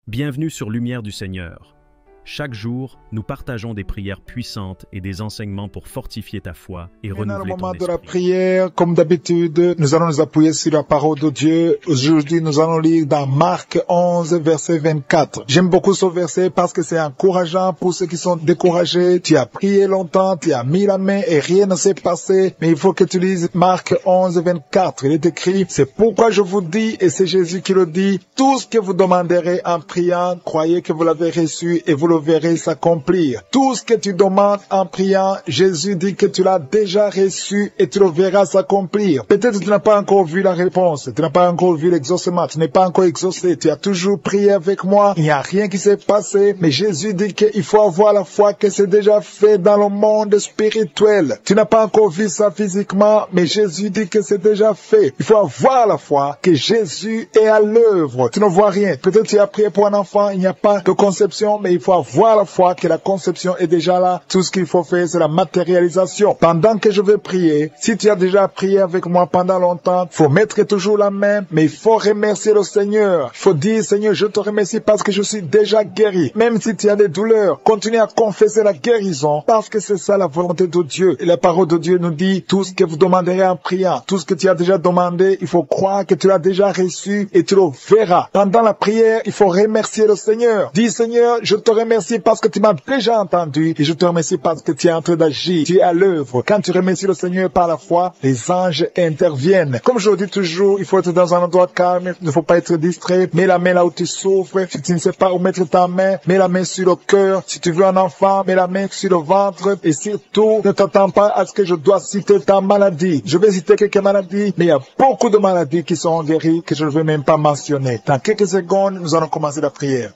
Bienvenue sur Lumière du Seigneur. Chaque jour, nous partageons des prières puissantes et des enseignements pour fortifier ta foi et renouveler ton esprit. Au moment de la prière, comme d'habitude, nous allons nous appuyer sur la parole de Dieu. Aujourd'hui, nous allons lire dans Marc 11, verset 24. J'aime beaucoup ce verset parce que c'est encourageant pour ceux qui sont découragés. Tu as prié longtemps, tu as mis la main et rien ne s'est passé. Mais il faut que tu lises Marc 11, 24. Il est écrit, c'est pourquoi je vous dis, et c'est Jésus qui le dit, tout ce que vous demanderez en priant, croyez que vous l'avez reçu et vous le verrez s'accomplir. Tout ce que tu demandes en priant, Jésus dit que tu l'as déjà reçu et tu le verras s'accomplir. Peut-être que tu n'as pas encore vu la réponse, tu n'as pas encore vu l'exaucement, tu n'es pas encore exaucé, tu as toujours prié avec moi, il n'y a rien qui s'est passé, mais Jésus dit qu'il faut avoir la foi que c'est déjà fait dans le monde spirituel. Tu n'as pas encore vu ça physiquement, mais Jésus dit que c'est déjà fait. Il faut avoir la foi que Jésus est à l'œuvre. Tu ne vois rien. Peut-être que tu as prié pour un enfant, il n'y a pas de conception, mais il faut avoir la foi que la conception est déjà là. Tout ce qu'il faut faire, c'est la matérialisation. Pendant que je vais prier, si tu as déjà prié avec moi pendant longtemps, il faut mettre toujours la main, mais il faut remercier le Seigneur. Il faut dire, Seigneur, je te remercie parce que je suis déjà guéri. Même si tu as des douleurs, continue à confesser la guérison parce que c'est ça la volonté de Dieu. Et la parole de Dieu nous dit, tout ce que vous demanderez en priant, tout ce que tu as déjà demandé, il faut croire que tu l'as déjà reçu et tu le verras. Pendant la prière, il faut remercier le Seigneur. Dis, Seigneur, je te remercie parce que tu m'as déjà entendu et je te remercie parce que tu es en train d'agir, tu es à l'œuvre. Quand tu remercies le Seigneur par la foi, les anges interviennent. Comme je le dis toujours, il faut être dans un endroit calme, il ne faut pas être distrait. Mets la main là où tu souffres. Si tu ne sais pas où mettre ta main, mets la main sur le cœur. Si tu veux un enfant, mets la main sur le ventre et surtout, ne t'attends pas à ce que je dois citer ta maladie. Je vais citer quelques maladies, mais il y a beaucoup de maladies qui sont guéries que je ne veux même pas mentionner. Dans quelques secondes, nous allons commencer la prière.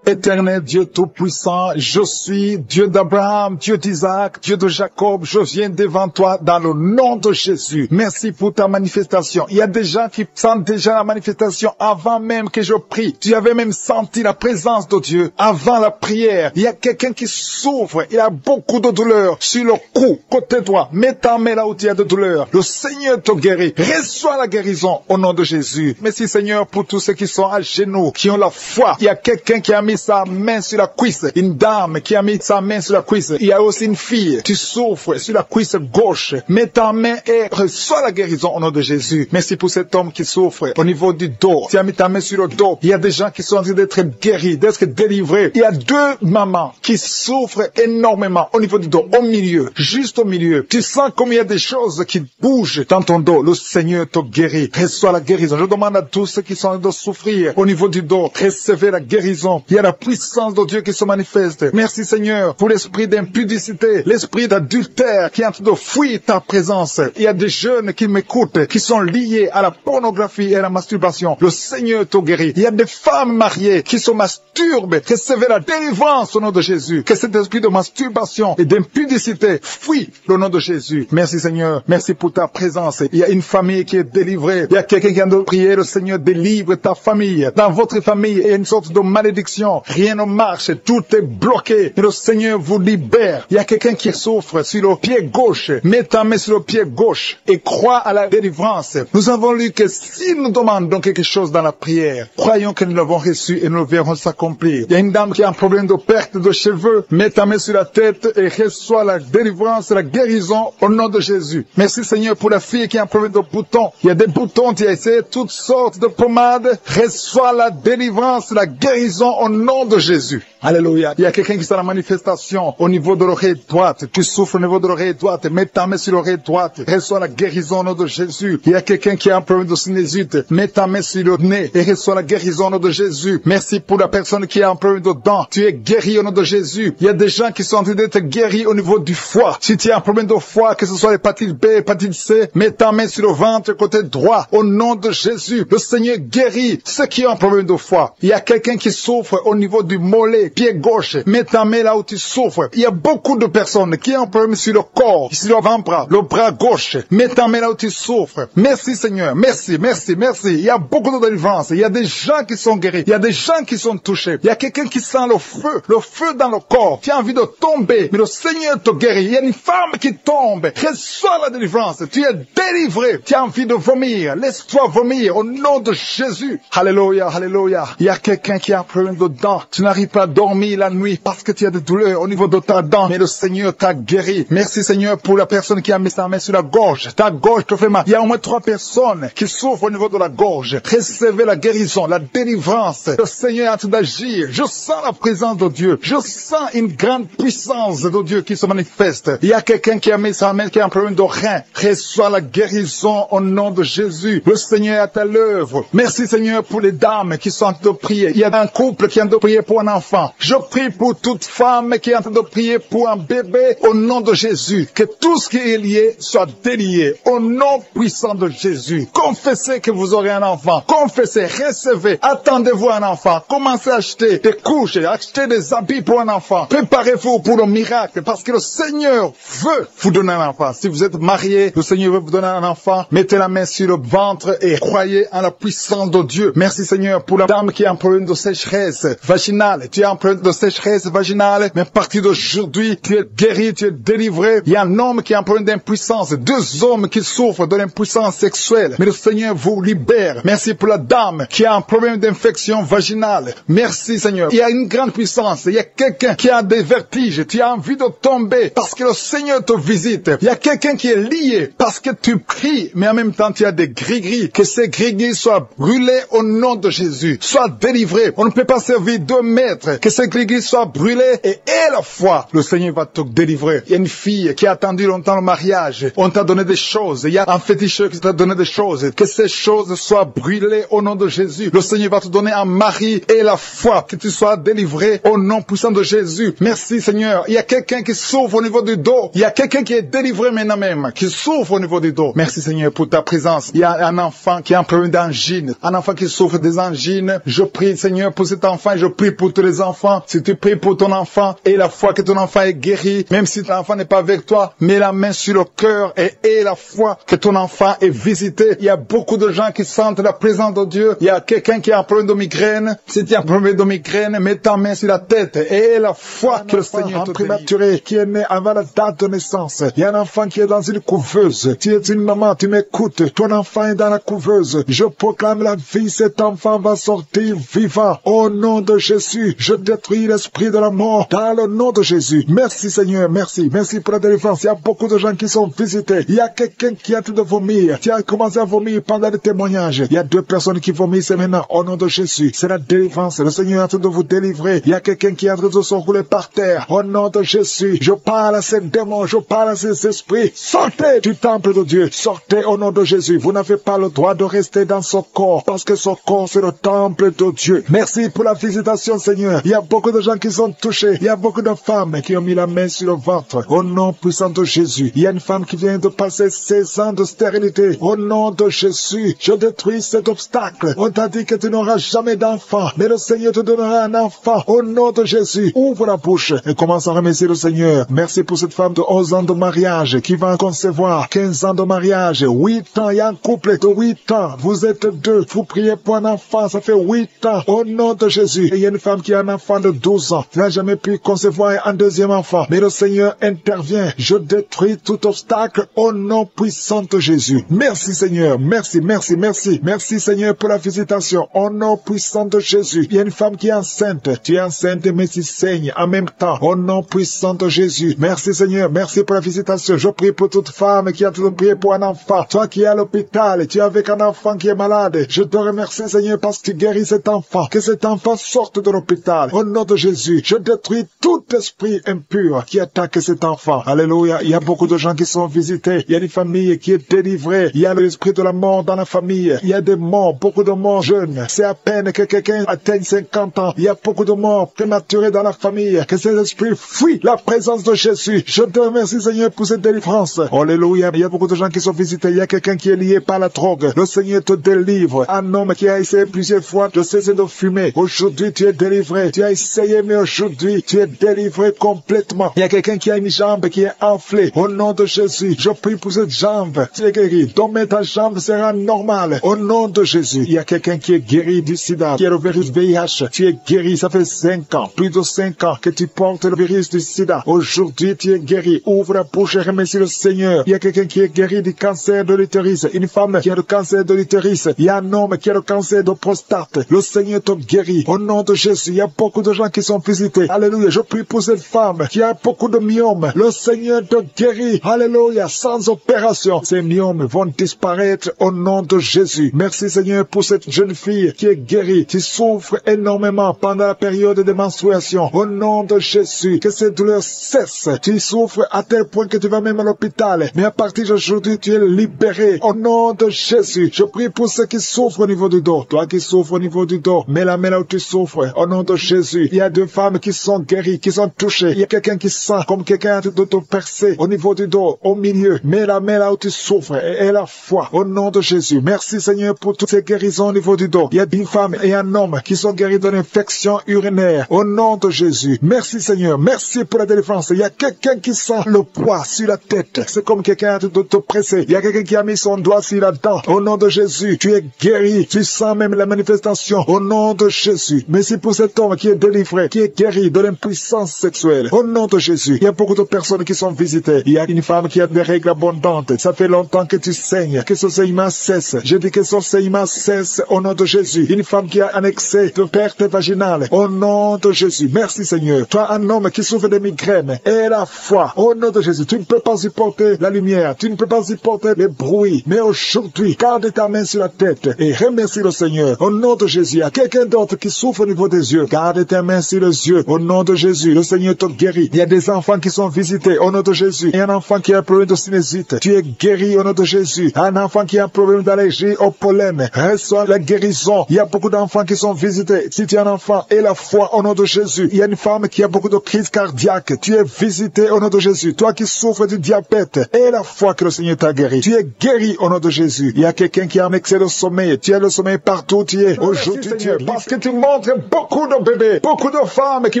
Éternel Dieu Tout-Puissant, je suis Dieu d'Abraham, Dieu d'Isaac, Dieu de Jacob, je viens devant toi dans le nom de Jésus. Merci pour ta manifestation. Il y a des gens qui sentent déjà la manifestation avant même que je prie. Tu avais même senti la présence de Dieu avant la prière. Il y a quelqu'un qui souffre, il a beaucoup de douleur sur le cou, côté droit. Mets ta main là où tu as de douleur. Le Seigneur te guérit. Reçois la guérison au nom de Jésus. Merci Seigneur pour tous ceux qui sont à genoux, qui ont la foi. Il y a quelqu'un qui a mis sa main sur la cuisse, une dame qui a mis sa main sur la cuisse. Il y a aussi une fille, tu souffres sur la cuisse gauche. Mets ta main et reçois la guérison au nom de Jésus. Merci pour cet homme qui souffre au niveau du dos. Tu as mis ta main sur le dos. Il y a des gens qui sont en train d'être guéris, d'être délivrés. Il y a deux mamans qui souffrent énormément au niveau du dos, au milieu, juste au milieu. Tu sens comme il y a des choses qui bougent dans ton dos. Le Seigneur te guérit. Reçois la guérison. Je demande à tous ceux qui sont en train de souffrir au niveau du dos, recevez la guérison. Il y a la puissance de Dieu qui se manifeste. Merci Seigneur pour l'esprit d'impudicité, l'esprit d'adultère qui est en train de fuir ta présence. Il y a des jeunes qui m'écoutent, qui sont liés à la pornographie et à la masturbation. Le Seigneur te guérit. Il y a des femmes mariées qui se masturbent. Recevez la délivrance au nom de Jésus. Que cet esprit de masturbation et d'impudicité fuit au nom de Jésus. Merci Seigneur. Merci pour ta présence. Il y a une famille qui est délivrée. Il y a quelqu'un qui a de prier. Le Seigneur délivre ta famille. Dans votre famille, il y a une sorte de malédiction. Rien ne marche, tout est bloqué. Et le Seigneur vous libère. Il y a quelqu'un qui souffre sur le pied gauche. Mets ta main sur le pied gauche et crois à la délivrance. Nous avons lu que si nous demandons quelque chose dans la prière, croyons que nous l'avons reçu et nous le verrons s'accomplir. Il y a une dame qui a un problème de perte de cheveux. Mets ta main sur la tête et reçois la délivrance, la guérison au nom de Jésus. Merci Seigneur pour la fille qui a un problème de boutons. Il y a des boutons, tu as essayé toutes sortes de pommades. Reçois la délivrance, la guérison au nom de Jésus. Alléluia. Il y a quelqu'un qui est dans la manifestation au niveau de l'oreille droite. Tu souffres au niveau de l'oreille droite. Mets ta main sur l'oreille droite. Reçois la guérison au nom de Jésus. Il y a quelqu'un qui a un problème de sinusite. Mets ta main sur le nez et reçois la guérison au nom de Jésus. Merci pour la personne qui a un problème de dents. Tu es guéri au nom de Jésus. Il y a des gens qui sont en train d'être guéris au niveau du foie. Si tu as un problème de foie, que ce soit l'hépatite B, l'hépatite C, mets ta main sur le ventre côté droit au nom de Jésus. Le Seigneur guérit ceux qui ont un problème de foie. Il y a quelqu'un qui souffre au au niveau du mollet, pied gauche. Mets ta main là où tu souffres. Il y a beaucoup de personnes qui ont un problème sur le corps, sur le avant-bras, le bras gauche. Mets ta main là où tu souffres. Merci Seigneur, merci, merci, merci. Il y a beaucoup de délivrance. Il y a des gens qui sont guéris. Il y a des gens qui sont touchés. Il y a quelqu'un qui sent le feu dans le corps. Tu as envie de tomber, mais le Seigneur te guérit. Il y a une femme qui tombe. Reçois la délivrance. Tu es délivré. Tu as envie de vomir. Laisse-toi vomir au nom de Jésus. Alléluia, alléluia. Il y a quelqu'un qui a un problème de dents. Tu n'arrives pas à dormir la nuit parce que tu as des douleurs au niveau de ta dent, mais le Seigneur t'a guéri. Merci Seigneur pour la personne qui a mis sa main sur la gorge. Ta gorge te fait mal. Il y a au moins 3 personnes qui souffrent au niveau de la gorge. Recevez la guérison, la délivrance. Le Seigneur est en train d'agir. Je sens la présence de Dieu. Je sens une grande puissance de Dieu qui se manifeste. Il y a quelqu'un qui a mis sa main qui a un problème de rein. Reçois la guérison au nom de Jésus. Le Seigneur est à l'œuvre. Merci Seigneur pour les dames qui sont en train de prier. Il y a un couple qui est en train de prier pour un enfant. Je prie pour toute femme qui est en train de prier pour un bébé au nom de Jésus. Que tout ce qui est lié soit délié au nom puissant de Jésus. Confessez que vous aurez un enfant. Confessez, recevez. Attendez-vous un enfant. Commencez à acheter des couches, acheter des habits pour un enfant. Préparez-vous pour le miracle parce que le Seigneur veut vous donner un enfant. Si vous êtes marié, le Seigneur veut vous donner un enfant. Mettez la main sur le ventre et croyez en la puissance de Dieu. Merci Seigneur pour la dame qui a un problème de sécheresse vaginale. Tu as un problème de sécheresse vaginale, mais à partir d'aujourd'hui, tu es guéri, tu es délivré. Il y a un homme qui a un problème d'impuissance. 2 hommes qui souffrent de l'impuissance sexuelle. Mais le Seigneur vous libère. Merci pour la dame qui a un problème d'infection vaginale. Merci Seigneur. Il y a une grande puissance. Il y a quelqu'un qui a des vertiges. Tu as envie de tomber parce que le Seigneur te visite. Il y a quelqu'un qui est lié parce que tu pries, mais en même temps tu as des gris-gris. Que ces gris-gris soient brûlés au nom de Jésus. Sois délivré. On ne peut pas servir 2 maîtres. Que ces gris-gris soient brûlés et à la fois, le Seigneur va te délivrer. Il y a une fille qui a attendu longtemps le mariage. On t'a donné des choses. Il y a un féticheur qui t'a donné des choses. Que ces choses soient brûlées au nom de Jésus. Le Seigneur va te donner un mari et la foi. Que tu sois délivré au nom puissant de Jésus. Merci Seigneur. Il y a quelqu'un qui souffre au niveau du dos. Il y a quelqu'un qui est délivré maintenant même, qui souffre au niveau du dos. Merci Seigneur pour ta présence. Il y a un enfant qui a un problème d'angine. Un enfant qui souffre des angines. Je prie Seigneur pour cet enfant et je prie pour tous les enfants. Si tu pries pour ton enfant et la foi que ton enfant est guéri, même si ton enfant n'est pas avec toi, mets la main sur le cœur et aie la foi que ton enfant est visité. Il y a beaucoup de gens qui sentent la présence de Dieu. Il y a quelqu'un qui a un problème de migraine. Si tu as un problème de migraine, mets ta main sur la tête et aie la foi que le Seigneur te prématuré qui est né avant la date de naissance. Il y a un enfant qui est dans une couveuse. Tu es une maman, tu m'écoutes. Ton enfant est dans la couveuse. Je proclame la vie. Cet enfant va sortir vivant. Au nom de Jésus, je détruis l'esprit de la mort dans le nom de Jésus. Merci Seigneur, merci. Merci pour la délivrance. Il y a beaucoup de gens qui sont visités. Il y a quelqu'un qui a tout de vomir. Tu as commencé à vomir pendant le témoignage. Il y a 2 personnes qui vomissent maintenant au nom de Jésus. C'est la délivrance. Le Seigneur est en train de vous délivrer. Il y a quelqu'un qui est en train de se rouler par terre. Au nom de Jésus, je parle à ces démons, je parle à ces esprits. Sortez du temple de Dieu. Sortez au nom de Jésus. Vous n'avez pas le droit de rester dans ce corps parce que ce corps c'est le temple de Dieu. Merci pour la visitation Seigneur. Il y a beaucoup de gens qui sont touchés. Il y a beaucoup de femmes qui ont mis la main sur le ventre. Au nom puissant de Jésus. Il y a une femme qui vient de passer 16 ans de stérilité. Au nom de Jésus, je détruis cet obstacle. On t'a dit que tu n'auras jamais d'enfant, mais le Seigneur te donnera un enfant. Au nom de Jésus, ouvre la bouche et commence à remercier le Seigneur. Merci pour cette femme de 11 ans de mariage qui va concevoir 15 ans de mariage, 8 ans. Il y a un couple de 8 ans. Vous êtes 2. Vous priez pour un enfant. Ça fait 8 ans. Au nom de Jésus. Et il y a une femme qui a un enfant de 12 ans. Tu n'as jamais pu concevoir un deuxième enfant. Mais le Seigneur intervient. Je détruis tout obstacle au nom puissant de Jésus. Merci Seigneur. Merci, merci, merci. Merci Seigneur pour la visitation. Au nom puissant de Jésus. Il y a une femme qui est enceinte. Tu es enceinte mais tu saignes en même temps. Au nom puissant de Jésus. Merci Seigneur. Merci pour la visitation. Je prie pour toute femme qui a tout prié pour un enfant. Toi qui es à l'hôpital, tu es avec un enfant qui est malade. Je te remercie Seigneur parce que tu guéris cet enfant. Que cet enfant sorte de l'hôpital. Au nom de Jésus, je détruis tout esprit impur qui attaque cet enfant. Alléluia. Il y a beaucoup de gens qui sont visités. Il y a une famille qui est délivrée. Il y a l'esprit de la mort dans la famille. Il y a des morts, beaucoup de morts jeunes. C'est à peine que quelqu'un atteigne 50 ans. Il y a beaucoup de morts prématurés dans la famille. Que ces esprits fuient la présence de Jésus. Je te remercie Seigneur pour cette délivrance. Alléluia. Il y a beaucoup de gens qui sont visités. Il y a quelqu'un qui est lié par la drogue. Le Seigneur te délivre. Un homme qui a essayé plusieurs fois de cesser de fumer. Aujourd'hui, aujourd'hui tu es délivré. Tu as essayé, mais aujourd'hui tu es délivré complètement. Il y a quelqu'un qui a une jambe qui est enflée. Au nom de Jésus, je prie pour cette jambe. Tu es guéri. Donc ta jambe sera normale. Au nom de Jésus, il y a quelqu'un qui est guéri du sida, qui est le virus VIH. Tu es guéri. Ça fait 5 ans, plus de 5 ans que tu portes le virus du sida. Aujourd'hui, tu es guéri. Ouvre la bouche et remercie le Seigneur. Il y a quelqu'un qui est guéri du cancer de l'utérus. Une femme qui a le cancer de l'utérus. Il y a un homme qui a le cancer de prostate. Le Seigneur te guérit. Au nom de Jésus, il y a beaucoup de gens qui sont visités. Alléluia. Je prie pour cette femme qui a beaucoup de myomes. Le Seigneur te guérit. Alléluia. Sans opération. Ces myomes vont disparaître au nom de Jésus. Merci Seigneur pour cette jeune fille qui est guérie. Tu souffres énormément pendant la période de menstruation. Au nom de Jésus, que ces douleurs cessent. Tu souffres à tel point que tu vas même à l'hôpital. Mais à partir d'aujourd'hui, tu es libéré. Au nom de Jésus, je prie pour ceux qui souffrent au niveau du dos. Toi qui souffres au niveau du dos, mets la main là où tu souffres. Au nom de Jésus, il y a 2 femmes qui sont guéries, qui sont touchées. Il y a quelqu'un qui sent comme quelqu'un de te percer au niveau du dos, au milieu. Mets la main là où tu souffres et la foi. Au nom de Jésus, merci Seigneur pour toutes ces guérisons au niveau du dos. Il y a 10 femmes et un homme qui sont guéris d'une infection urinaire. Au nom de Jésus, merci Seigneur, merci pour la délivrance. Il y a quelqu'un qui sent le poids sur la tête. C'est comme quelqu'un de te presser. Il y a quelqu'un qui a mis son doigt sur la dent. Au nom de Jésus, tu es guéri. Tu sens même la manifestation. Au nom de Jésus, merci pour cet homme qui est délivré, qui est guéri de l'impuissance sexuelle. Au nom de Jésus, il y a beaucoup de personnes qui sont visitées. Il y a une femme qui a des règles abondantes. Ça fait longtemps que tu saignes. Que ce saignement cesse. Je dis que ce saignement cesse au nom de Jésus. Une femme qui a un excès de perte vaginale. Au nom de Jésus. Merci Seigneur. Toi, un homme qui souffre de migraines. Et la foi. Au nom de Jésus. Tu ne peux pas supporter la lumière. Tu ne peux pas supporter les bruits. Mais aujourd'hui, garde ta main sur la tête et remercie le Seigneur. Au nom de Jésus. Il y a quelqu'un d'autre qui souffre au niveau des yeux. Garde ta main sur les yeux. Au nom de Jésus. Le Seigneur te guérit. Il y a des enfants qui sont visités. Au nom de Jésus. Il y a un enfant qui a un problème de sinusite. Tu es guéri au nom de Jésus. Un enfant qui a un problème d'allergie au pollen. Reçois la guérison. Il y a beaucoup d'enfants qui sont visités. Si tu es un enfant, et la foi au nom de Jésus. Il y a une femme qui a beaucoup de crises cardiaques. Tu es visité au nom de Jésus. Toi qui souffres du diabète, et la foi que le Seigneur t'a guéri. Tu es guéri au nom de Jésus. Il y a quelqu'un qui a un excès de sommeil. Tu as le sommeil partout où tu es. Aujourd'hui, tu es parce que tu montres beaucoup de bébés, beaucoup de femmes qui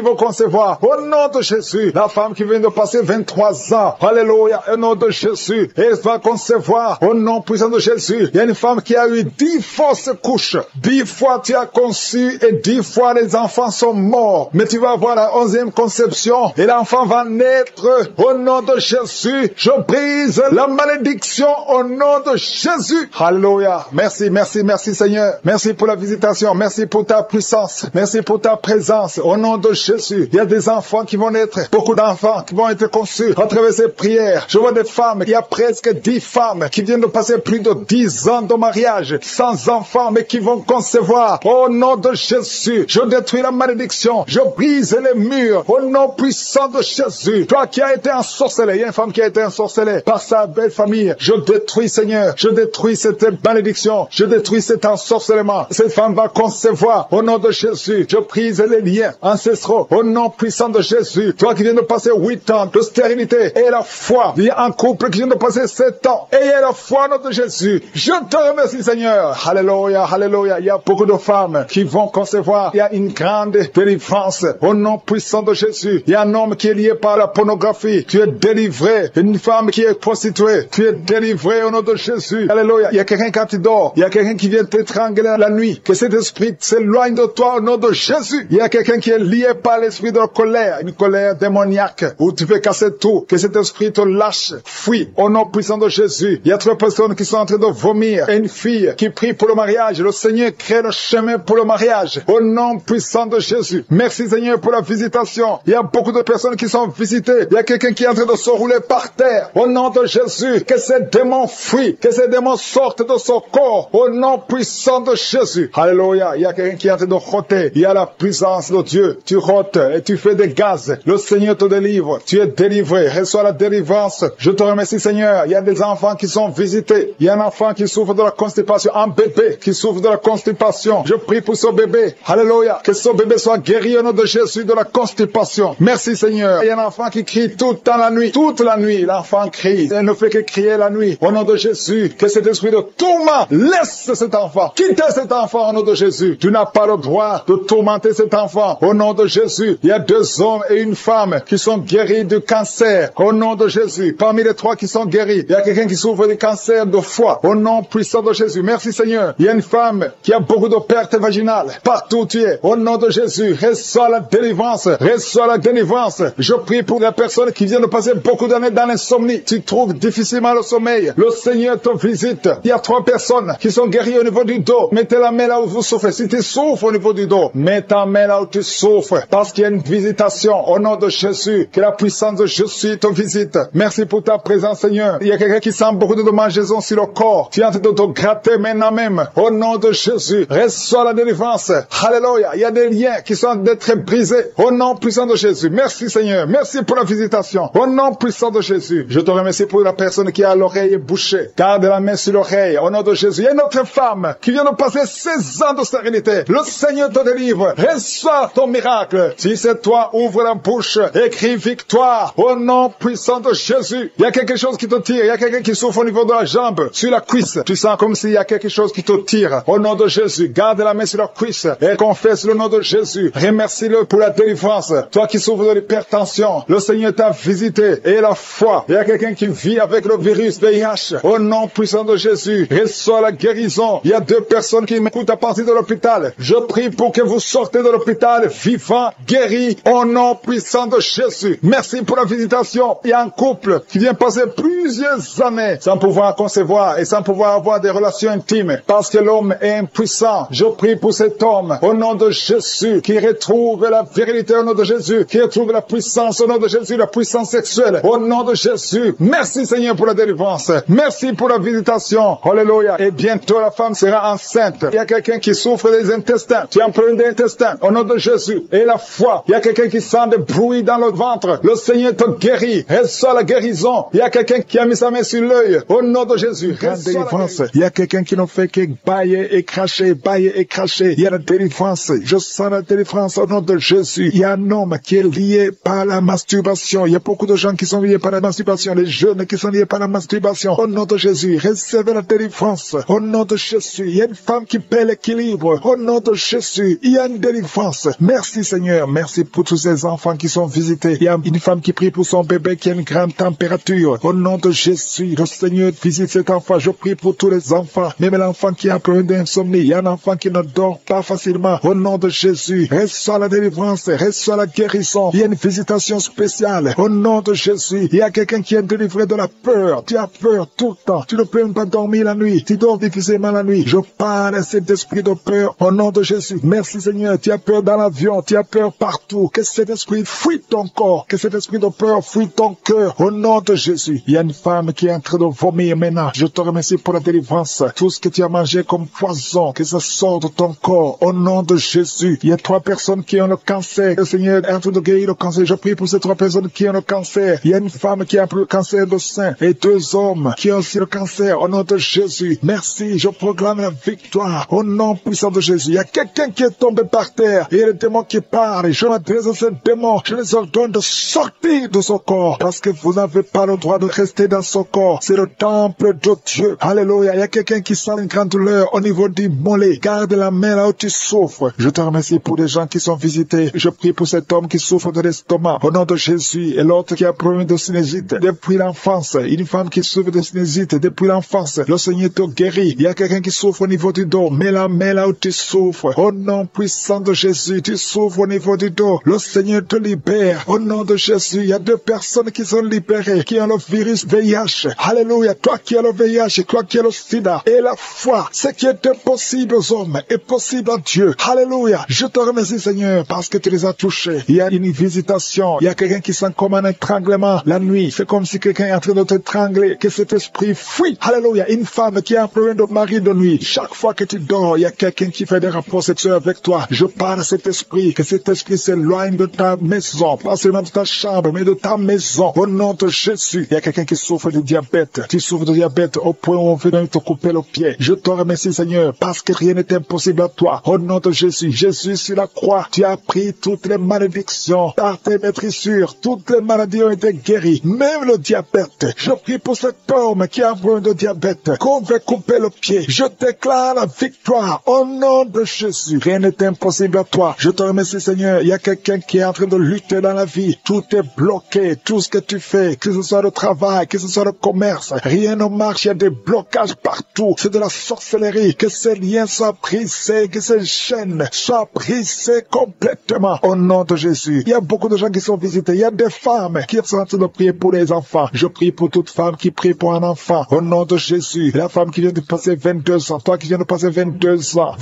vont concevoir. Au nom de Jésus. La femme qui vient de passer 23 ans. Alléluia. Au nom de Jésus. Elle va concevoir. Au nom puissant de Jésus. Il y a une femme qui a eu 10 fausses couches. 10 fois tu as conçu et 10 fois les enfants sont morts. Mais tu vas avoir la 11e conception et l'enfant va naître. Au nom de Jésus, je brise la malédiction au nom de Jésus. Alléluia. Merci, merci, merci Seigneur. Merci pour la visitation. Merci pour ta puissance. Merci pour ta présence. Au nom de Jésus, il y a des enfants qui vont naître. Beaucoup d'enfants qui vont être conçus à travers ces prières. Je vois des femmes. Il y a presque 10 femmes qui viennent de passer plus de 10 ans de mariage sans enfants, mais qui vont concevoir. Au nom de Jésus, je détruis la malédiction. Je brise les murs. Au nom puissant de Jésus. Toi qui as été ensorcelé. Il y a une femme qui a été ensorcelée par sa belle famille. Je détruis, Seigneur. Je détruis cette malédiction. Je détruis cet ensorcellement. Cette femme va concevoir. Au nom de Jésus, je brise les liens ancestraux. Au nom puissant de Jésus. Toi qui viens de passer 8 ans de stérilité et la foi. Il y a un couple qui vient de passer 7 ans. Et il y a la foi au nom de Jésus. Je te remercie, Seigneur. Alléluia, alléluia. Il y a beaucoup de femmes qui vont concevoir. Il y a une grande délivrance. Au nom puissant de Jésus. Il y a un homme qui est lié par la pornographie. Tu es délivré. Une femme qui est prostituée. Tu es délivré au nom de Jésus. Alléluia. Il y a quelqu'un quand tu dors. Il y a quelqu'un qui vient t'étrangler la nuit. Que cet esprit s'éloigne de toi au nom de Jésus. Il y a quelqu'un qui est lié par l'esprit de la colère. Une colère démoniaque où tu veux casser tout. Que cet esprit te lâche. Fuis au nom puissant de Jésus. Il y a 3 personnes qui sont en train de vomir. Et une fille qui prie pour le mariage. Le Seigneur crée le chemin pour le mariage. Au nom puissant de Jésus. Merci Seigneur pour la visitation. Il y a beaucoup de personnes qui sont visitées. Il y a quelqu'un qui est en train de se rouler par terre. Au nom de Jésus. Que ces démons fuient. Que ces démons sortent de son corps. Au nom puissant de Jésus. Alléluia. Il y a quelqu'un qui est en train de rôter. Il y a la puissance de Dieu. Tu rôtes et tu fais des gaz. Le Seigneur te délivre. Tu es délivré. Reçois la délivrance. Je te remercie Seigneur. Il y a des enfants qui sont visités. Il y a un enfant qui souffre de la constipation. Un bébé qui souffre de la constipation. Je prie pour ce bébé. Alléluia. Que ce bébé soit guéri au nom de Jésus de la constipation. Merci Seigneur. Il y a un enfant qui crie toute la nuit. Toute la nuit, l'enfant crie. Il ne fait que crier la nuit. Au nom de Jésus, que cet esprit de tourment laisse cet enfant. Quittez cet enfant au nom de Jésus. Tu n'as pas le droit pouvoir de tourmenter cet enfant. Au nom de Jésus, il y a 2 hommes et une femme qui sont guéris du cancer. Au nom de Jésus, parmi les 3 qui sont guéris, il y a quelqu'un qui souffre du cancer de foie. Au nom puissant de Jésus, merci Seigneur. Il y a une femme qui a beaucoup de pertes vaginales. Partout où tu es, au nom de Jésus, reçois la délivrance. Reçois la délivrance. Je prie pour les personnes qui viennent de passer beaucoup d'années dans l'insomnie. Tu trouves difficilement le sommeil. Le Seigneur te visite. Il y a 3 personnes qui sont guéries au niveau du dos. Mettez la main là où vous souffrez. Si tu souffres au niveau du dos, mets ta main là où tu souffres. Parce qu'il y a une visitation. Au nom de Jésus, que la puissance de Jésus te visite. Merci pour ta présence, Seigneur. Il y a quelqu'un qui sent beaucoup de démangeaisons sur le corps. Tu es en train de te gratter maintenant même. Au nom de Jésus, reçois la délivrance. Alléluia. Il y a des liens qui sont d'être brisés. Au nom puissant de Jésus. Merci, Seigneur. Merci pour la visitation. Au nom puissant de Jésus. Je te remercie pour la personne qui a l'oreille bouchée. Garde la main sur l'oreille. Au nom de Jésus. Il y a une autre femme qui vient de passer 16 ans de stérilité. Le Seigneur te délivre. Reçois ton miracle. Si c'est toi, ouvre la bouche. Écris victoire. Au nom puissant de Jésus. Il y a quelque chose qui te tire. Il y a quelqu'un qui souffre au niveau de la jambe, sur la cuisse. Tu sens comme s'il y a quelque chose qui te tire. Au nom de Jésus. Garde la main sur la cuisse et confesse le nom de Jésus. Remercie-le pour la délivrance. Toi qui souffres de l'hypertension, le Seigneur t'a visité et la foi. Il y a quelqu'un qui vit avec le virus VIH. Au nom puissant de Jésus, reçois la guérison. Il y a 2 personnes qui m'écoutent à partir de l'hôpital. Je prie pour que vous sortez de l'hôpital vivant, guéri, au nom puissant de Jésus. Merci pour la visitation. Il y a un couple qui vient passer plusieurs années sans pouvoir concevoir et sans pouvoir avoir des relations intimes parce que l'homme est impuissant. Je prie pour cet homme au nom de Jésus qui retrouve la virilité au nom de Jésus, qui retrouve la puissance au nom de Jésus, la puissance sexuelle au nom de Jésus. Merci Seigneur pour la délivrance. Merci pour la visitation. Alléluia. Et bientôt la femme sera enceinte. Il y a quelqu'un qui souffre des intestins. Tu as un problème d'intestin au nom de Jésus. Et la foi. Il y a quelqu'un qui sent des bruits dans le ventre. Le Seigneur te guérit. Reçois la guérison. Il y a quelqu'un qui a mis sa main sur l'œil au nom de Jésus. Délivrance. Il y a quelqu'un qui ne fait que bailler et cracher, bailler et cracher. Il y a la délivrance. Je sens la délivrance au nom de Jésus. Il y a un homme qui est lié par la masturbation. Il y a beaucoup de gens qui sont liés par la masturbation. Les jeunes qui sont liés par la masturbation. Au nom de Jésus, recevez la délivrance. Au nom de Jésus, il y a une femme qui perd l'équilibre. Au nom de Jésus, il y a une délivrance. Merci Seigneur. Merci pour tous ces enfants qui sont visités. Il y a une femme qui prie pour son bébé qui a une grande température. Au nom de Jésus, le Seigneur visite cet enfant. Je prie pour tous les enfants. Même l'enfant qui a un problème d'insomnie. Il y a un enfant qui ne dort pas facilement. Au nom de Jésus, reçois la délivrance. Reçois la guérison. Il y a une visitation spéciale. Au nom de Jésus, il y a quelqu'un qui est délivré de la peur. Tu as peur tout le temps. Tu ne peux même pas dormir la nuit. Tu dors difficilement la nuit. Je parle à cet esprit de peur au nom de Jésus. Merci Seigneur. Tu as peur dans l'avion. Tu as peur partout. Que cet esprit fuit ton corps. Que cet esprit de peur fuit ton cœur. Au nom de Jésus. Il y a une femme qui est en train de vomir maintenant. Je te remercie pour la délivrance. Tout ce que tu as mangé comme poison, que ça sorte de ton corps. Au nom de Jésus. Il y a 3 personnes qui ont le cancer. Le Seigneur est en train de guérir le cancer. Je prie pour ces 3 personnes qui ont le cancer. Il y a une femme qui a le cancer de sein et 2 hommes qui ont aussi le cancer. Au nom de Jésus. Merci. Je proclame la victoire. Au nom puissant de Jésus. Il y a quelqu'un qui est tombé par terre. Et il y a le démon qui parle. Je m'adresse à ce démon. Je les ordonne de sortir de son corps. Parce que vous n'avez pas le droit de rester dans son corps. C'est le temple de Dieu. Alléluia. Il y a quelqu'un qui sent une grande douleur au niveau du mollet. Garde la main là où tu souffres. Je te remercie pour les gens qui sont visités. Je prie pour cet homme qui souffre de l'estomac. Au nom de Jésus. Et l'autre qui a un problème de sinusite depuis l'enfance. Une femme qui souffre de sinusite depuis l'enfance. Le Seigneur te guérit. Il y a quelqu'un qui souffre au niveau du dos. Mets la main là où tu souffres. Au nom puissant de Jésus. Tu souffres au niveau du dos. Le Seigneur te libère. Au nom de Jésus. Il y a 2 personnes qui sont libérées. Qui ont le virus VIH. Alléluia. Toi qui as le VIH. Toi qui as le sida. Et la foi. Ce qui est impossible aux hommes est possible à Dieu. Alléluia. Je te remercie Seigneur parce que tu les as touchés. Il y a une visitation. Il y a quelqu'un qui sent comme un étranglement la nuit. C'est comme si quelqu'un est en train de t'étrangler. Que cet esprit fuit. Alléluia. Une femme qui a un problème de mari de nuit. Chaque fois que tu dors, il y a quelqu'un qui fait des rapports sexuels avec toi. Je parle à cet esprit. Que cet esprit s'éloigne de ta maison. Pas seulement de ta chambre, mais de ta maison. Au nom de Jésus. Il y a quelqu'un qui souffre de diabète. Tu souffres de diabète au point où on veut même te couper le pied. Je te remercie Seigneur parce que rien n'est impossible à toi. Au nom de Jésus. Jésus sur la croix. Tu as pris toutes les malédictions. Par tes maîtrissures. Toutes les maladies ont été guéries. Même le diabète. Je prie pour cet homme qui a un problème de diabète. Qu'on veut couper le pied. Je déclare la victoire. Au nom de Jésus. Jésus. Rien n'est impossible à toi. Je te remercie, Seigneur. Il y a quelqu'un qui est en train de lutter dans la vie. Tout est bloqué. Tout ce que tu fais, que ce soit le travail, que ce soit le commerce, rien ne marche. Il y a des blocages partout. C'est de la sorcellerie. Que ces liens soient brisés, que ces chaînes soient brisées complètement. Au nom de Jésus. Il y a beaucoup de gens qui sont visités. Il y a des femmes qui sont en train de prier pour les enfants. Je prie pour toute femme qui prie pour un enfant. Au nom de Jésus. La femme qui vient de passer 22 ans. Toi qui viens de passer 22 ans.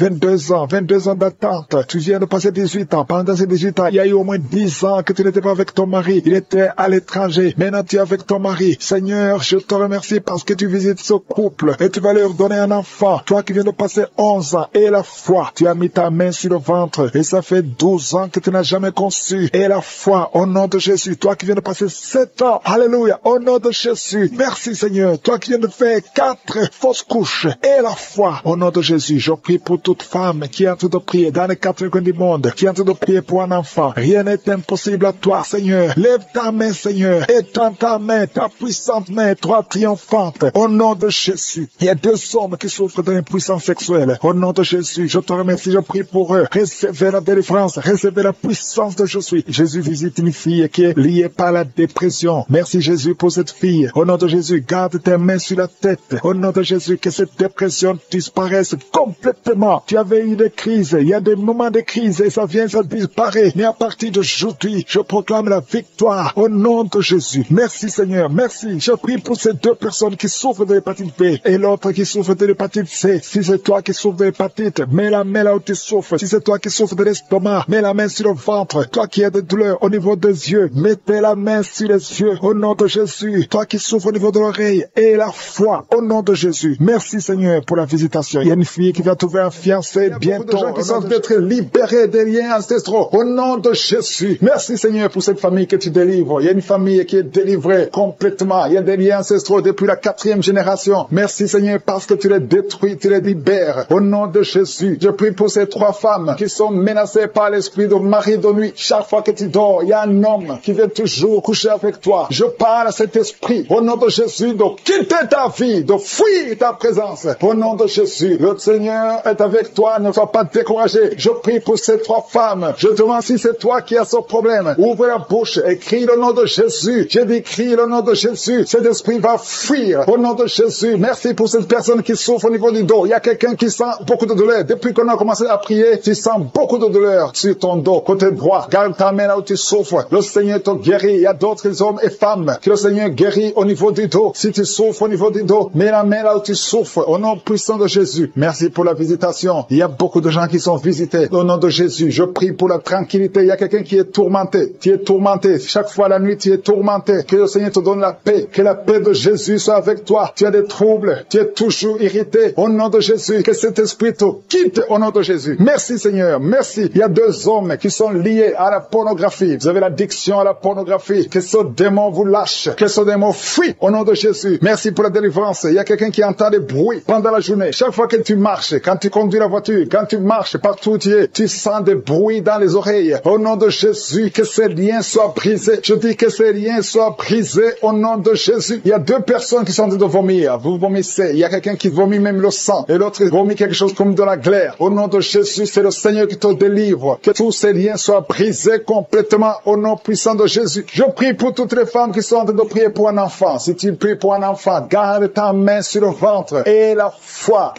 22 ans d'attente. Tu viens de passer 18 ans. Pendant ces 18 ans, il y a eu au moins 10 ans que tu n'étais pas avec ton mari. Il était à l'étranger. Maintenant, tu es avec ton mari. Seigneur, je te remercie parce que tu visites ce couple et tu vas leur donner un enfant. Toi qui viens de passer 11 ans et la foi, tu as mis ta main sur le ventre et ça fait 12 ans que tu n'as jamais conçu. Et la foi, au nom de Jésus. Toi qui viens de passer 7 ans. Alléluia. Au nom de Jésus. Merci Seigneur. Toi qui viens de faire 4 fausses couches et la foi, au nom de Jésus. Je prie pour toute femme qui est en train de prier dans les 4 coins du monde, qui est en train de prier pour un enfant. Rien n'est impossible à toi, Seigneur. Lève ta main, Seigneur. Étends ta main, ta puissante main, toi triomphante. Au nom de Jésus. Il y a 2 hommes qui souffrent d'une puissance sexuelle. Au nom de Jésus, je te remercie, je prie pour eux. Recevez la délivrance, recevez la puissance de Jésus. Jésus visite une fille qui est liée par la dépression. Merci Jésus pour cette fille. Au nom de Jésus, garde tes mains sur la tête. Au nom de Jésus, que cette dépression disparaisse complètement. Tu avais eu des crises, il y a des moments de crise et ça vient, ça disparaît. Mais à partir d'aujourd'hui, je proclame la victoire au nom de Jésus. Merci Seigneur, merci. Je prie pour ces 2 personnes qui souffrent de l'hépatite B et l'autre qui souffre de l'hépatite C. Si c'est toi qui souffres de l'hépatite, mets la main là où tu souffres. Si c'est toi qui souffres de l'estomac, mets la main sur le ventre. Toi qui as des douleurs au niveau des yeux, mettez la main sur les yeux au nom de Jésus. Toi qui souffres au niveau de l'oreille et la foi au nom de Jésus. Merci Seigneur pour la visitation. Il y a une fille qui va trouver un fiancé bientôt. Il y a beaucoup de gens qui sont d'être libérés des liens ancestraux au nom de Jésus. Merci Seigneur pour cette famille que tu délivres. Il y a une famille qui est délivrée complètement. Il y a des liens ancestraux depuis la 4e génération. Merci Seigneur parce que tu les détruis, tu les libères. Au nom de Jésus, je prie pour ces 3 femmes qui sont menacées par l'esprit de mari de nuit. Chaque fois que tu dors, il y a un homme qui vient toujours coucher avec toi. Je parle à cet esprit au nom de Jésus de quitter ta vie, de fuir ta présence. Au nom de Jésus, le Seigneur est avec toi, ne sois pas découragé. Je prie pour ces 3 femmes. Je te demande si c'est toi qui as ce problème. Ouvre la bouche et crie le nom de Jésus. J'ai dit crie le nom de Jésus. Cet esprit va fuir au nom de Jésus. Merci pour cette personne qui souffre au niveau du dos. Il y a quelqu'un qui sent beaucoup de douleur. Depuis qu'on a commencé à prier, tu sens beaucoup de douleur sur ton dos, côté droit. Garde ta main là où tu souffres. Le Seigneur te guérit. Il y a d'autres hommes et femmes que le Seigneur guérit au niveau du dos. Si tu souffres au niveau du dos, mets la main là où tu souffres au nom puissant de Jésus. Merci pour la visitation. Il y a beaucoup de gens qui sont visités au nom de Jésus. Je prie pour la tranquillité. Il y a quelqu'un qui est tourmenté. Tu es tourmenté. Chaque fois la nuit, tu es tourmenté. Que le Seigneur te donne la paix. Que la paix de Jésus soit avec toi. Tu as des troubles. Tu es toujours irrité. Au nom de Jésus. Que cet esprit te quitte au nom de Jésus. Merci Seigneur. Merci. Il y a 2 hommes qui sont liés à la pornographie. Vous avez l'addiction à la pornographie. Que ce démon vous lâche. Que ce démon fuit au nom de Jésus. Merci pour la délivrance. Il y a quelqu'un qui entend des bruits pendant la journée. Chaque fois que tu marches, quand tu conduis la voiture, quand tu marches partout où tu es, tu sens des bruits dans les oreilles. Au nom de Jésus, que ces liens soient brisés. Je dis que ces liens soient brisés au nom de Jésus. Il y a 2 personnes qui sont en train de vomir. Vous vomissez. Il y a quelqu'un qui vomit même le sang. Et l'autre vomit quelque chose comme de la glaire. Au nom de Jésus, c'est le Seigneur qui te délivre. Que tous ces liens soient brisés complètement au nom puissant de Jésus. Je prie pour toutes les femmes qui sont en train de prier pour un enfant. Si tu pries pour un enfant, garde ta main sur le ventre. Et la foi.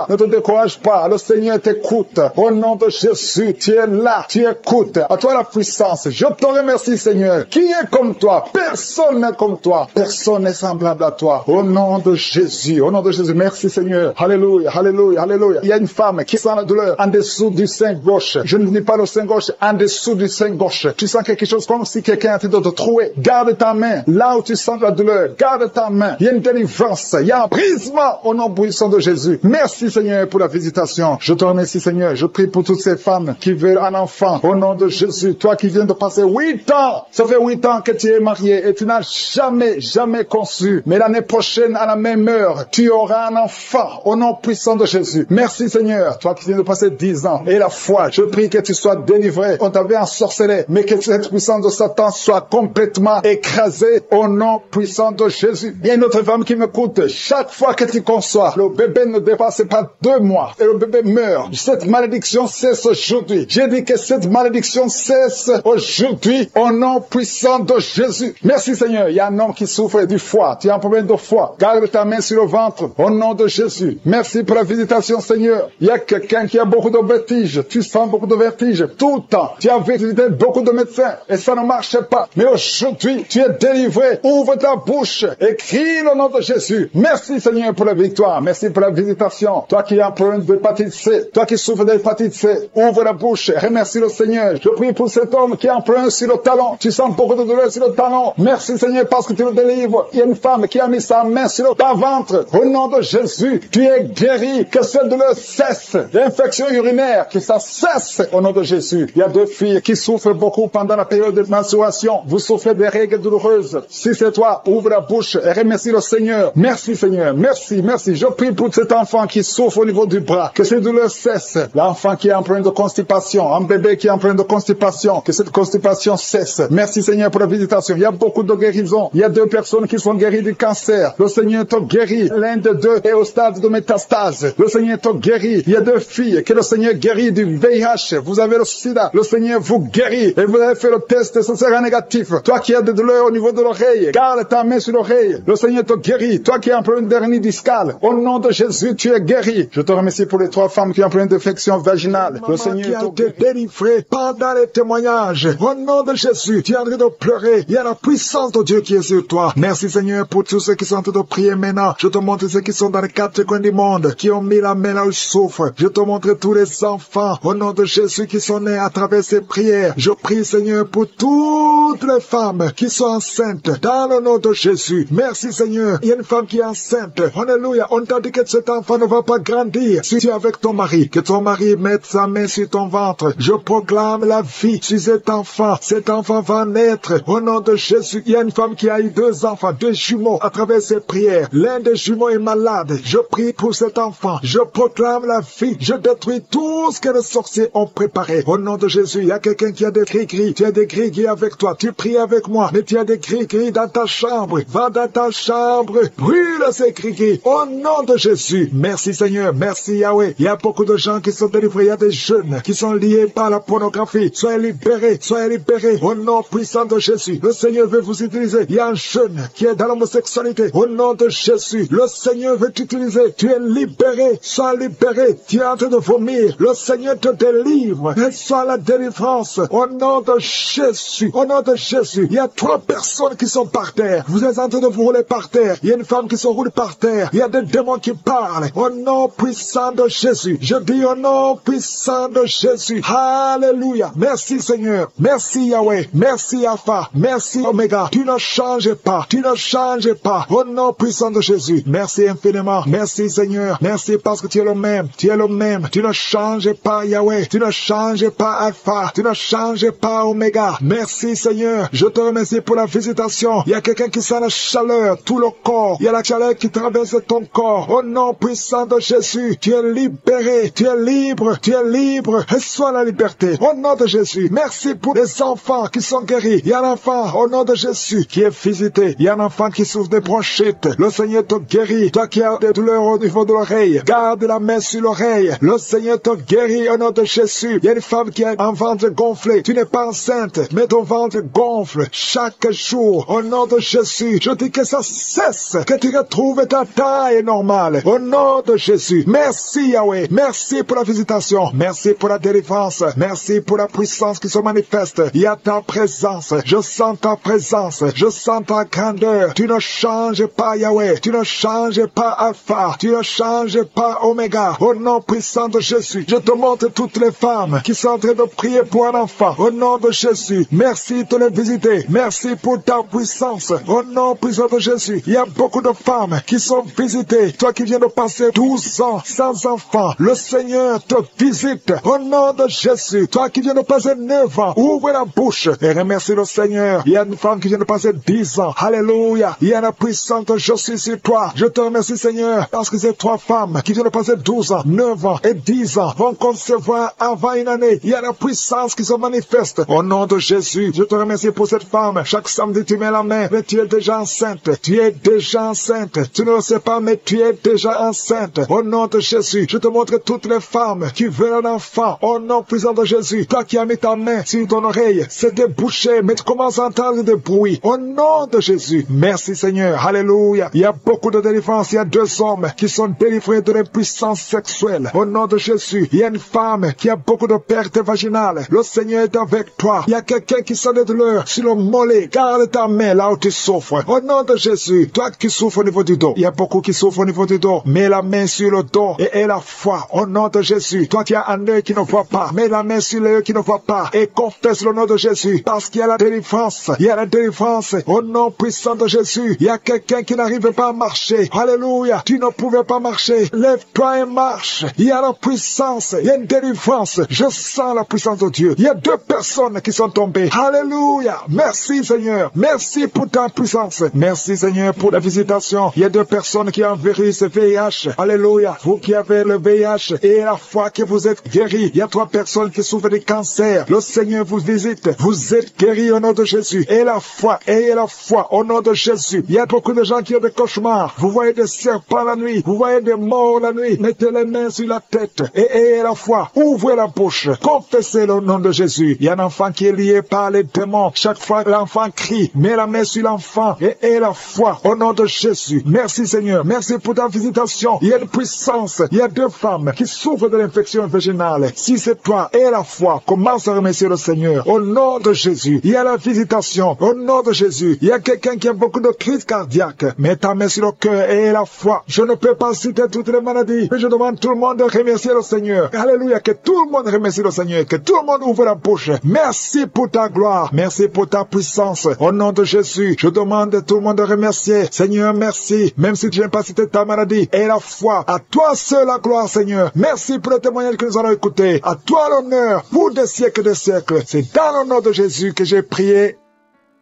Ne te décourage pas. Le Seigneur t'écoute. Au nom de Jésus, tu es là. Tu écoutes. À toi la puissance. Je te remercie, Seigneur. Qui est comme toi? Personne n'est comme toi. Personne n'est semblable à toi. Au nom de Jésus. Au nom de Jésus. Merci, Seigneur. Alléluia. Alléluia. Alléluia. Il y a une femme qui sent la douleur en dessous du sein gauche. Je ne dis pas le sein gauche, en dessous du sein gauche. Tu sens quelque chose comme si quelqu'un est en train de te trouer. Garde ta main. Là où tu sens la douleur, garde ta main. Il y a une délivrance. Il y a un brisement au nom puissant de Jésus. Merci, Seigneur, pour la visitation. Je te remercie, Seigneur. Je prie pour toutes ces femmes qui veulent un enfant. Au nom de Jésus. Toi qui viens de passer 8 ans. Ça fait 8 ans que tu es marié et tu n'as jamais conçu. Mais l'année prochaine, à la même heure, tu auras un enfant. Au nom puissant de Jésus. Merci, Seigneur. Toi qui viens de passer 10 ans. Et la foi. Je prie que tu sois délivré. On t'avait ensorcelé. Mais que cette puissance de Satan soit complètement écrasée. Au nom puissant de Jésus. Il y a une autre femme qui m'écoute. Chaque fois que tu conçois, le bébé ne dépasse pas 2 mois. Et le bébé meurt. cette malédiction cesse aujourd'hui. J'ai dit que cette malédiction cesse aujourd'hui au nom puissant de Jésus. Merci Seigneur. Il y a un homme qui souffre du foie. Tu as un problème de foie. Garde ta main sur le ventre au nom de Jésus. Merci pour la visitation Seigneur. Il y a quelqu'un qui a beaucoup de vertiges. Tu sens beaucoup de vertiges tout le temps. Tu as visité beaucoup de médecins et ça ne marche pas. Mais aujourd'hui, tu es délivré. Ouvre ta bouche et crie le nom de Jésus. Merci Seigneur pour la victoire. Merci pour la visitation. Toi qui as un problème d'hépatite C, toi qui souffres d'hépatite C, ouvre la bouche. Remercie le Seigneur. Je prie pour cet homme qui a un problème sur le talon. Tu sens beaucoup de douleur sur le talon. Merci Seigneur parce que tu le délivres. Il y a une femme qui a mis sa main sur le ventre. Au nom de Jésus, tu es guéri. Que cette douleur cesse. L'infection urinaire, que ça cesse au nom de Jésus. Il y a deux filles qui souffrent beaucoup pendant la période de menstruation. Vous souffrez des règles douloureuses. Si c'est toi, ouvre la bouche et remercie le Seigneur. Merci Seigneur. Merci, merci. Je prie pour cet enfant qui souffre au niveau du bras. Que cette douleur cesse. L'enfant qui est en train de constipation. Un bébé qui est en train de constipation. Que cette constipation cesse. Merci Seigneur pour la visitation. Il y a beaucoup de guérisons. Il y a deux personnes qui sont guéries du cancer. Le Seigneur te guérit. L'un de deux est au stade de métastase. Le Seigneur te guérit. Il y a deux filles que le Seigneur guérit du VIH. Vous avez le sida. Le Seigneur vous guérit. Et vous avez fait le test, ce sera négatif. Toi qui as des douleurs au niveau de l'oreille, garde ta main sur l'oreille. Le Seigneur te guérit. Toi qui as un problème d'hernie discale, au nom de Jésus, tu es guéri. Je te remercie pour les trois femmes qui ont un problème d'infection vaginale. Le Seigneur te délivré pendant les témoignages. Au nom de Jésus, tu es en train de pleurer. Il y a la puissance de Dieu qui est sur toi. Merci Seigneur pour tous ceux qui sont en train de prier maintenant. Je te montre ceux qui sont dans les quatre coins du monde, qui ont mis la main là où ils souffrent. Je te montre tous les enfants, au nom de Jésus, qui sont nés à travers ces prières. Je prie Seigneur pour toutes les femmes qui sont enceintes, dans le nom de Jésus. Merci Seigneur. Il y a une femme qui est enceinte. Alléluia. On t'a dit que cet enfant ne va pas grandir. Si tu es avec ton mari, que ton mari mette sa main sur ton ventre. Je proclame la vie sur cet enfant. Cet enfant va naître. Au nom de Jésus. Il y a une femme qui a eu deux enfants, deux jumeaux, à travers ses prières. L'un des jumeaux est malade. Je prie pour cet enfant. Je proclame la vie. Je détruis tout ce que les sorciers ont préparé. Au nom de Jésus, il y a quelqu'un qui a des gris-gris. Tu as des gris-gris avec toi. Tu pries avec moi. Mais tu as des gris-gris dans ta chambre. Va dans ta chambre. Brûle ces gris-gris. Au nom de Jésus. Merci Seigneur. Merci Yahweh. Il y a beaucoup de gens qui sont délivrés. Il y a des jeunes qui sont liés par la pornographie. Soyez libérés. Soyez libérés. Au nom puissant de Jésus. Le Seigneur veut vous utiliser. Il y a un jeune qui est dans l'homosexualité. Au nom de Jésus. Le Seigneur veut t'utiliser. Tu es libéré. Sois libéré. Tu es en train de vomir. Le Seigneur te délivre. Et sois la délivrance. Au nom de Jésus. Au nom de Jésus. Il y a 3 personnes qui sont par terre. Vous êtes en train de vous rouler par terre. Il y a une femme qui se roule par terre. Il y a des démons qui parlent. Au nom puissant de Jésus. Je dis au nom puissant de Jésus. Alléluia. Merci Seigneur. Merci Yahweh. Merci Alpha. Merci Oméga. Tu ne changes pas. Tu ne changes pas. Au nom puissant de Jésus. Merci infiniment. Merci Seigneur. Merci parce que tu es le même. Tu es le même. Tu ne changes pas Yahweh. Tu ne changes pas Alpha. Tu ne changes pas Oméga. Merci Seigneur. Je te remercie pour la visitation. Il y a quelqu'un qui sent la chaleur. Tout le corps. Il y a la chaleur qui traverse ton corps. Au nom puissant de Jésus. Tu es libéré. Tu es libre. Tu es libre. Reçois la liberté. Au nom de Jésus. Merci pour les enfants qui sont guéris. Il y a un enfant au nom de Jésus qui est visité. Il y a un enfant qui souffre de bronchite. Le Seigneur te guérit. Toi qui as des douleurs au niveau de l'oreille, garde la main sur l'oreille. Le Seigneur te guérit au nom de Jésus. Il y a une femme qui a un ventre gonflé. Tu n'es pas enceinte, mais ton ventre gonfle chaque jour. Au nom de Jésus, je dis que ça cesse, que tu retrouves ta taille normale. Au nom de Jésus. Merci Yahweh. Merci pour la visitation. Merci pour la délivrance. Merci pour la puissance qui se manifeste. Il y a ta présence. Je sens ta présence. Je sens ta grandeur. Tu ne changes pas Yahweh. Tu ne changes pas Alpha. Tu ne changes pas Oméga. Au nom puissant de Jésus, je te montre toutes les femmes qui sont en train de prier pour un enfant. Au nom de Jésus, merci de les visiter. Merci pour ta puissance. Au nom puissant de Jésus, il y a beaucoup de femmes qui sont visitées. Toi qui viens de passer 12 ans sans enfant, le Seigneur te visite. Au nom de Jésus, toi qui viens de passer 9 ans, ouvre la bouche et remercie le Seigneur. Il y a une femme qui vient de passer 10 ans. Alléluia. Il y a la puissance de Jésus sur toi. Je te remercie Seigneur parce que ces 3 femmes qui viennent de passer 12 ans, 9 ans et 10 ans vont concevoir avant une année. Il y a la puissance qui se manifeste. Au nom de Jésus, je te remercie pour cette femme. Chaque samedi tu mets la main, mais tu es déjà enceinte. Tu es déjà enceinte. Tu ne le sais pas, mais tu es déjà enceinte. Au nom de Jésus, je te montre toutes toutes les femmes qui veulent un enfant, au nom puissant de Jésus, toi qui as mis ta main sur ton oreille, c'est débouché, mais tu commences à entendre des bruits, au nom de Jésus. Merci Seigneur, alléluia. Il y a beaucoup de délivrance, il y a 2 hommes qui sont délivrés de l'impuissance sexuelle, au nom de Jésus. Il y a une femme qui a beaucoup de pertes vaginales, le Seigneur est avec toi. Il y a quelqu'un qui sent des douleurs sur le mollet, garde ta main là où tu souffres, au nom de Jésus. Toi qui souffres au niveau du dos, il y a beaucoup qui souffrent au niveau du dos, mets la main sur le dos et aie la foi, au nom de Jésus. Toi qui as un œil qui ne voit pas, mets la main sur l'œil qui ne voit pas et confesse le nom de Jésus, parce qu'il y a la délivrance, il y a la délivrance, au nom puissant de Jésus. Il y a quelqu'un qui n'arrive pas à marcher, alléluia, tu ne pouvais pas marcher, lève-toi et marche. Il y a la puissance, il y a une délivrance, je sens la puissance de Dieu. Il y a 2 personnes qui sont tombées, alléluia. Merci Seigneur, merci pour ta puissance, merci Seigneur pour la visitation. Il y a 2 personnes qui ont un virus VIH, alléluia. Vous qui avez le VIH et la foi que vous êtes guéris. Il y a 3 personnes qui souffrent de cancer, le Seigneur vous visite, vous êtes guéris au nom de Jésus. Et la foi, ayez la foi au nom de Jésus. Il y a beaucoup de gens qui ont des cauchemars, vous voyez des serpents la nuit, vous voyez des morts la nuit, mettez les mains sur la tête et ayez la foi, ouvrez la bouche, confessez le nom de Jésus. Il y a un enfant qui est lié par les démons, chaque fois que l'enfant crie, mets la main sur l'enfant et ayez la foi au nom de Jésus. Merci Seigneur, merci pour ta visitation. Il y a une puissance, il y a 2 femmes qui souffrent de l'infection vaginale. Si c'est toi, aie la foi, commence à remercier le Seigneur au nom de Jésus. Il y a la visitation au nom de Jésus. Il y a quelqu'un qui a beaucoup de crises cardiaques, mets ta main sur le cœur et aie la foi. Je ne peux pas citer toutes les maladies, mais je demande tout le monde de remercier le Seigneur. Alléluia, que tout le monde remercie le Seigneur, que tout le monde ouvre la bouche. Merci pour ta gloire, merci pour ta puissance. Au nom de Jésus, je demande à tout le monde de remercier. Seigneur, merci, même si tu n'as pas cité ta maladie, et la foi. À toi seul la gloire, Seigneur. Merci pour le témoignage que nous allons écouter. À toi l'honneur pour des siècles et des siècles. C'est dans le nom de Jésus que j'ai prié.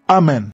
Amen.